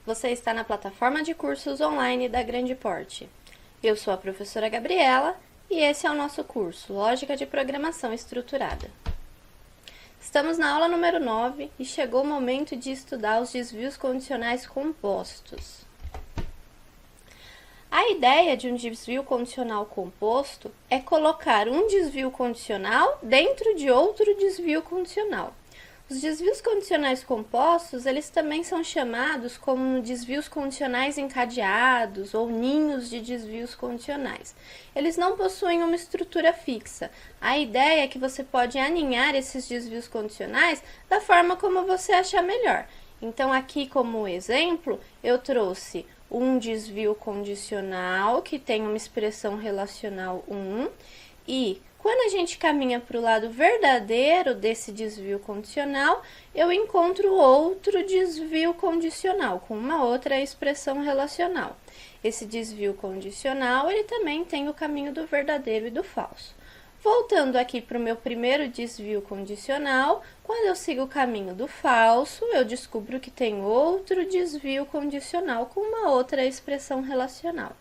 Você está na plataforma de cursos online da Grande Porte. Eu sou a professora Gabriela e esse é o nosso curso Lógica de Programação Estruturada. Estamos na aula número 9 e chegou o momento de estudar os desvios condicionais compostos. A ideia de um desvio condicional composto é colocar um desvio condicional dentro de outro desvio condicional. Os desvios condicionais compostos, eles também são chamados como desvios condicionais encadeados ou ninhos de desvios condicionais. Eles não possuem uma estrutura fixa. A ideia é que você pode aninhar esses desvios condicionais da forma como você achar melhor. Então, aqui como exemplo, eu trouxe um desvio condicional que tem uma expressão relacional 1 e quando a gente caminha para o lado verdadeiro desse desvio condicional, eu encontro outro desvio condicional com uma outra expressão relacional. Esse desvio condicional, ele também tem o caminho do verdadeiro e do falso. Voltando aqui para o meu primeiro desvio condicional, quando eu sigo o caminho do falso, eu descubro que tem outro desvio condicional com uma outra expressão relacional.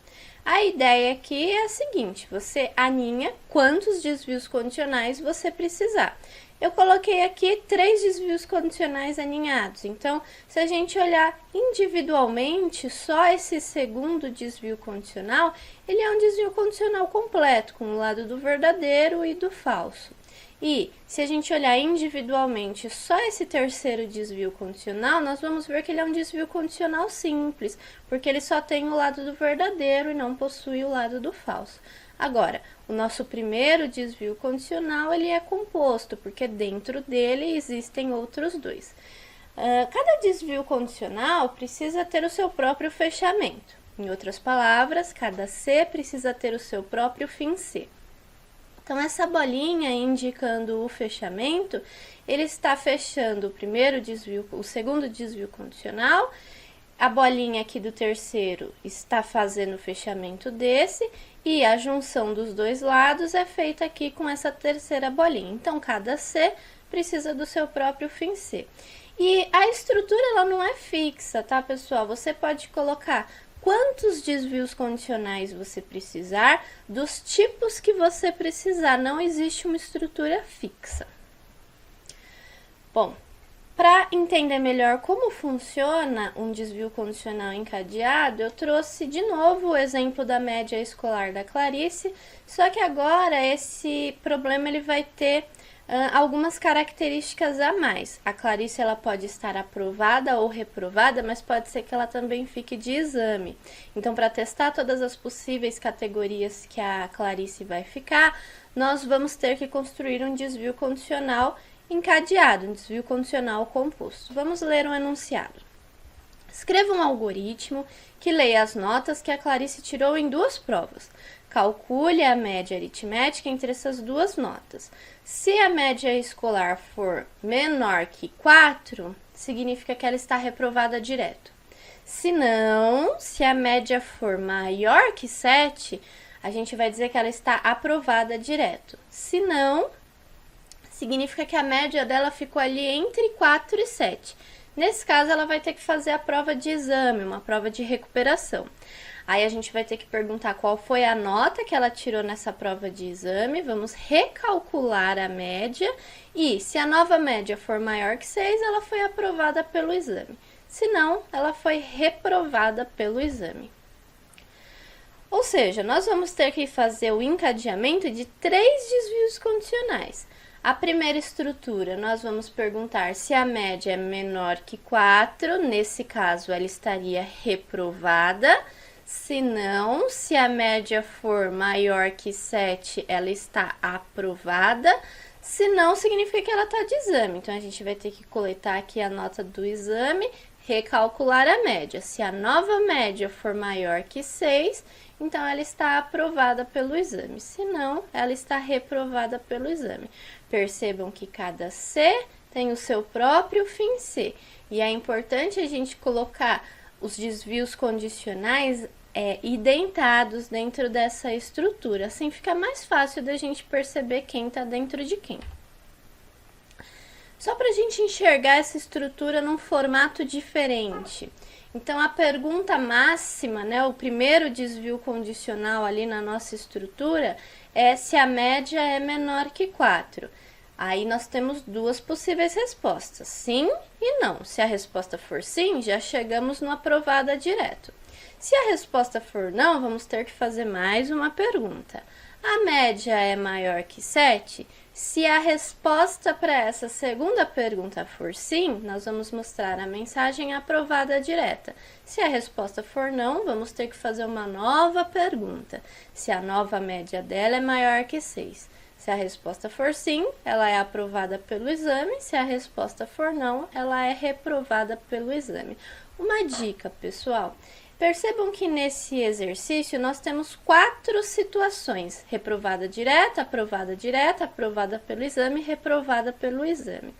A ideia aqui é a seguinte, você aninha quantos desvios condicionais você precisar. Eu coloquei aqui 3 desvios condicionais aninhados, então, se a gente olhar individualmente, só esse segundo desvio condicional, ele é um desvio condicional completo, com o lado do verdadeiro e do falso. E, se a gente olhar individualmente só esse terceiro desvio condicional, nós vamos ver que ele é um desvio condicional simples, porque ele só tem o lado do verdadeiro e não possui o lado do falso. Agora, o nosso primeiro desvio condicional, ele é composto, porque dentro dele existem outros dois. Cada desvio condicional precisa ter o seu próprio fechamento. Em outras palavras, cada C precisa ter o seu próprio fim C. Então, essa bolinha indicando o fechamento, ele está fechando o primeiro desvio, o segundo desvio condicional. A bolinha aqui do terceiro está fazendo o fechamento desse e a junção dos dois lados é feita aqui com essa terceira bolinha. Então, cada C precisa do seu próprio fim C. E a estrutura, ela não é fixa, tá, pessoal? Você pode colocar quantos desvios condicionais você precisar, dos tipos que você precisar, não existe uma estrutura fixa. Bom, para entender melhor como funciona um desvio condicional encadeado, eu trouxe de novo o exemplo da média escolar da Clarice, só que agora esse problema ele vai ter algumas características a mais. A Clarice ela pode estar aprovada ou reprovada, mas pode ser que ela também fique de exame. Então, para testar todas as possíveis categorias que a Clarice vai ficar, nós vamos ter que construir um desvio condicional encadeado, um desvio condicional composto. Vamos ler um enunciado. Escreva um algoritmo que leia as notas que a Clarice tirou em 2 provas. Calcule a média aritmética entre essas 2 notas. Se a média escolar for menor que 4, significa que ela está reprovada direto. Se não, se a média for maior que 7, a gente vai dizer que ela está aprovada direto. Se não, significa que a média dela ficou ali entre 4 e 7. Nesse caso, ela vai ter que fazer a prova de exame, uma prova de recuperação. Aí a gente vai ter que perguntar qual foi a nota que ela tirou nessa prova de exame, vamos recalcular a média e se a nova média for maior que 6, ela foi aprovada pelo exame. Se não, ela foi reprovada pelo exame. Ou seja, nós vamos ter que fazer o encadeamento de 3 desvios condicionais. A primeira estrutura, nós vamos perguntar se a média é menor que 4, nesse caso ela estaria reprovada. Se não, se a média for maior que 7, ela está aprovada. Se não, significa que ela está de exame. Então, a gente vai ter que coletar aqui a nota do exame, recalcular a média. Se a nova média for maior que 6, então ela está aprovada pelo exame. Se não, ela está reprovada pelo exame. Percebam que cada C tem o seu próprio fim C. E é importante a gente colocar os desvios condicionais identados dentro dessa estrutura. Assim fica mais fácil da gente perceber quem está dentro de quem. Só para a gente enxergar essa estrutura num formato diferente. Então, a pergunta máxima, né, o primeiro desvio condicional ali na nossa estrutura é se a média é menor que 4. Aí nós temos duas possíveis respostas, sim e não. Se a resposta for sim, já chegamos no aprovada direto. Se a resposta for não, vamos ter que fazer mais uma pergunta. A média é maior que 7? Se a resposta para essa segunda pergunta for sim, nós vamos mostrar a mensagem aprovada direta. Se a resposta for não, vamos ter que fazer uma nova pergunta. Se a nova média dela é maior que 6. Se a resposta for sim, ela é aprovada pelo exame. Se a resposta for não, ela é reprovada pelo exame. Uma dica, pessoal. Percebam que nesse exercício nós temos 4 situações: reprovada direta, aprovada pelo exame, reprovada pelo exame.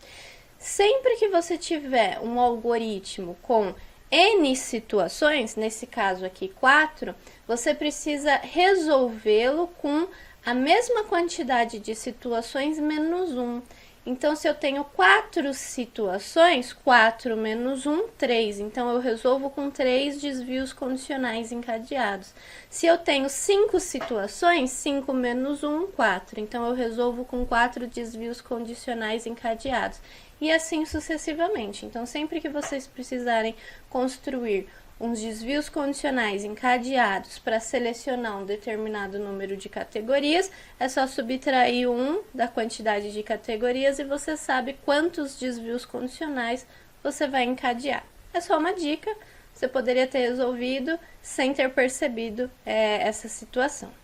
Sempre que você tiver um algoritmo com N situações, nesse caso aqui 4, você precisa resolvê-lo com a mesma quantidade de situações menos 1. Então, se eu tenho 4 situações, 4 menos 1, 3. Então, eu resolvo com 3 desvios condicionais encadeados. Se eu tenho 5 situações, 5 menos 1, 4. Então, eu resolvo com 4 desvios condicionais encadeados. E assim sucessivamente. Então, sempre que vocês precisarem construir uns desvios condicionais encadeados para selecionar um determinado número de categorias, é só subtrair 1 da quantidade de categorias e você sabe quantos desvios condicionais você vai encadear. É só uma dica, você poderia ter resolvido sem ter percebido essa situação.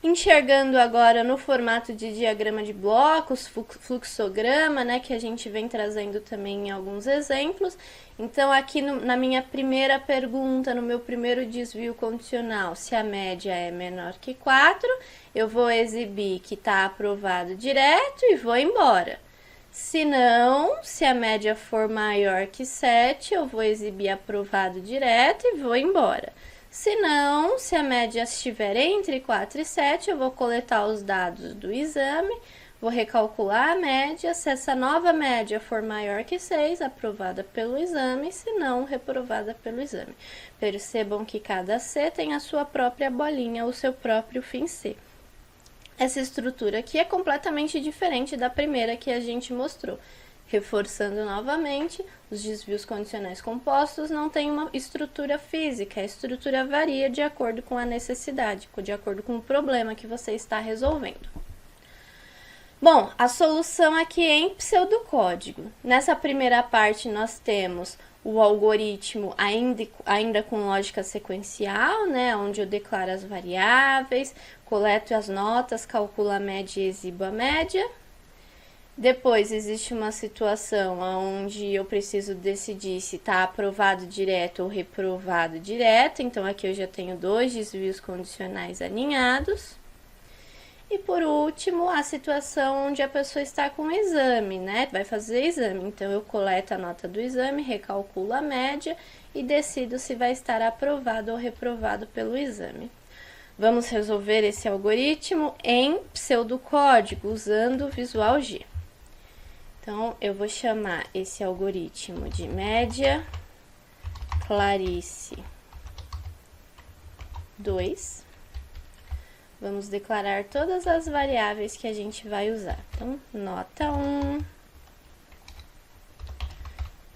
Enxergando agora no formato de diagrama de blocos, fluxograma, né, que a gente vem trazendo também em alguns exemplos. Então, aqui na minha primeira pergunta, no meu primeiro desvio condicional, se a média é menor que 4, eu vou exibir que está aprovado direto e vou embora. Se não, se a média for maior que 7, eu vou exibir aprovado direto e vou embora. Se não, se a média estiver entre 4 e 7, eu vou coletar os dados do exame, vou recalcular a média. Se essa nova média for maior que 6, aprovada pelo exame, se não, reprovada pelo exame. Percebam que cada C tem a sua própria bolinha, o seu próprio fim C. Essa estrutura aqui é completamente diferente da primeira que a gente mostrou. Reforçando novamente, os desvios condicionais compostos não têm uma estrutura física, a estrutura varia de acordo com a necessidade, de acordo com o problema que você está resolvendo. Bom, a solução aqui é em pseudocódigo. Nessa primeira parte nós temos o algoritmo ainda com lógica sequencial, né, onde eu declaro as variáveis, coleto as notas, calculo a média e exibo a média. Depois, existe uma situação onde eu preciso decidir se está aprovado direto ou reprovado direto. Então, aqui eu já tenho 2 desvios condicionais alinhados. E, por último, a situação onde a pessoa está com o exame, né? Vai fazer exame. Então, eu coleto a nota do exame, recalculo a média e decido se vai estar aprovado ou reprovado pelo exame. Vamos resolver esse algoritmo em pseudocódigo, usando o Visual G. Então, eu vou chamar esse algoritmo de média Clarice 2. Vamos declarar todas as variáveis que a gente vai usar. Então, nota 1,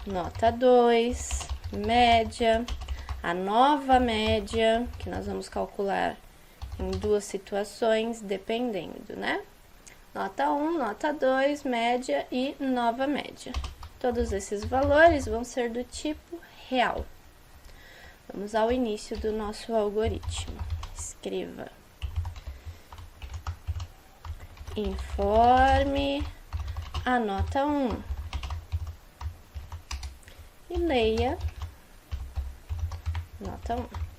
nota 2, média, a nova média, que nós vamos calcular em 2 situações, dependendo, né? Nota 1, nota 2, média e nova média. Todos esses valores vão ser do tipo real. Vamos ao início do nosso algoritmo. Escreva: informe a nota 1 e leia nota 1.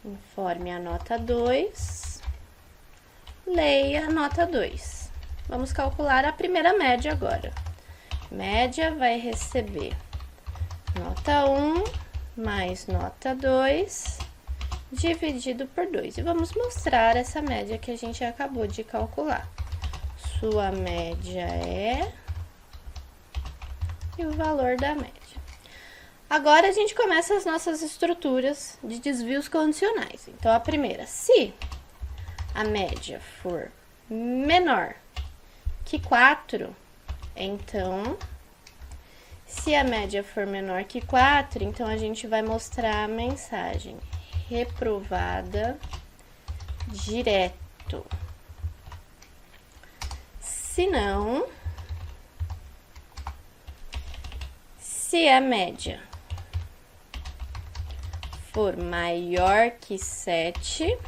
Informe a nota 2, leia a nota 2. Vamos calcular a primeira média agora. Média vai receber nota 1 mais nota 2 dividido por 2. E vamos mostrar essa média que a gente acabou de calcular. Sua média é... e o valor da média. Agora, a gente começa as nossas estruturas de desvios condicionais. Então, a primeira, se a média for menor que 4, então, se a média for menor que 4, então a gente vai mostrar a mensagem reprovada direto. Se não, se a média for maior que 7,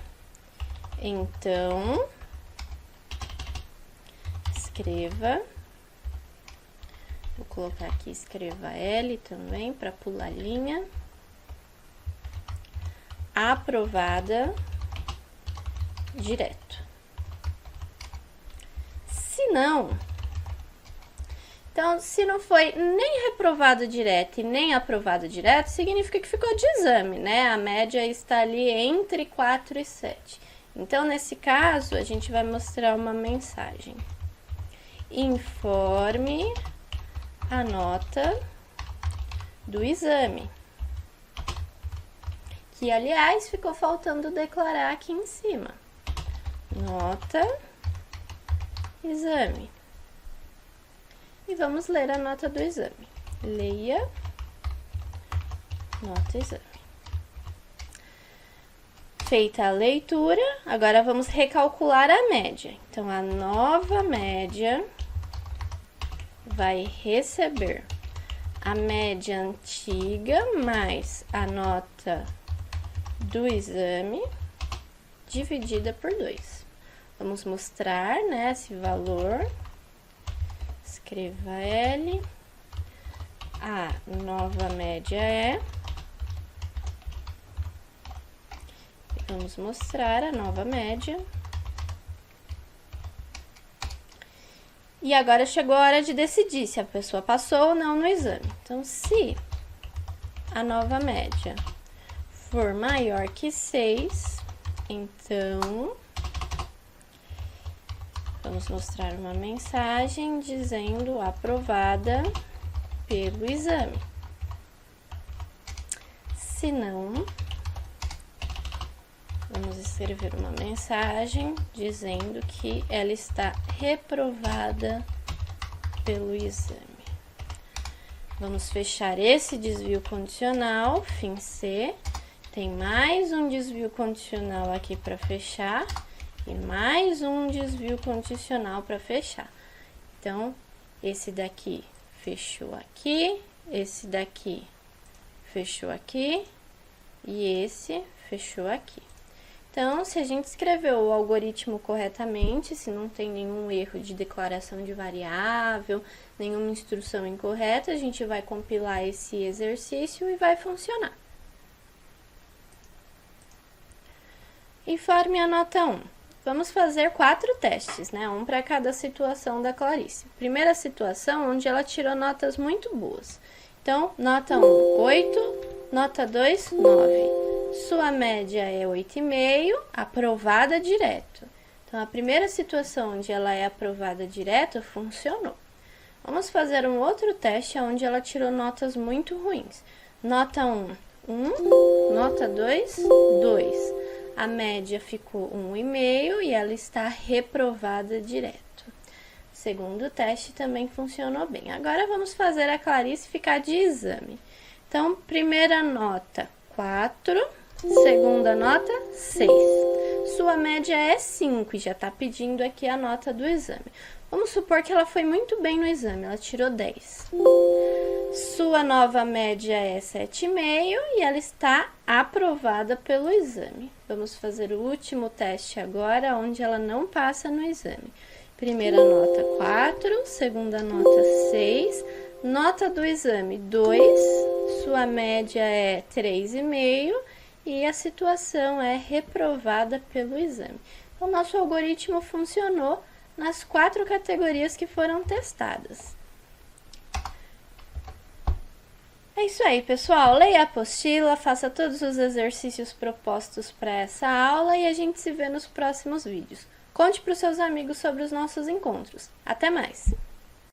então, escreva, vou colocar aqui, escreva L também, para pular linha, aprovada direto. Se não, então, se não foi nem reprovado direto e nem aprovado direto, significa que ficou de exame, né? A média está ali entre 4 e 7. Então, nesse caso, a gente vai mostrar uma mensagem. Informe a nota do exame. Que, aliás, ficou faltando declarar aqui em cima. Nota, exame. E vamos ler a nota do exame. Leia, nota exame. Feita a leitura, agora vamos recalcular a média. Então, a nova média vai receber a média antiga mais a nota do exame dividida por 2. Vamos mostrar, né, esse valor. Escreva L, a nova média é, vamos mostrar a nova média. E agora chegou a hora de decidir se a pessoa passou ou não no exame. Então, se a nova média for maior que 6, então... vamos mostrar uma mensagem dizendo aprovada pelo exame. Se não, vamos escrever uma mensagem dizendo que ela está reprovada pelo exame. Vamos fechar esse desvio condicional, fim C. Tem mais um desvio condicional aqui para fechar. E mais um desvio condicional para fechar. Então, esse daqui fechou aqui, esse daqui fechou aqui e esse fechou aqui. Então, se a gente escreveu o algoritmo corretamente, se não tem nenhum erro de declaração de variável, nenhuma instrução incorreta, a gente vai compilar esse exercício e vai funcionar. Informe a nota 1. Vamos fazer 4 testes, né? Um para cada situação da Clarice. Primeira situação, onde ela tirou notas muito boas. Então, nota 1, 8, nota 2, 9. Sua média é 8,5, aprovada direto. Então, a primeira situação onde ela é aprovada direto, funcionou. Vamos fazer um outro teste onde ela tirou notas muito ruins. Nota 1, 1, nota 2, 2. A média ficou 1,5 e ela está reprovada direto. O segundo teste também funcionou bem. Agora, vamos fazer a Clarice ficar de exame. Então, primeira nota, 4. Segunda nota, 6. Sua média é 5 e já está pedindo aqui a nota do exame. Vamos supor que ela foi muito bem no exame, ela tirou 10. Sua nova média é 7,5 e ela está aprovada pelo exame. Vamos fazer o último teste agora, onde ela não passa no exame. Primeira nota, 4. Segunda nota, 6. Nota do exame, 2. Sua média é 3,5 e a situação é reprovada pelo exame. Então, nosso algoritmo funcionou nas 4 categorias que foram testadas. É isso aí, pessoal. Leia a apostila, faça todos os exercícios propostos para essa aula e a gente se vê nos próximos vídeos. Conte para os seus amigos sobre os nossos encontros. Até mais!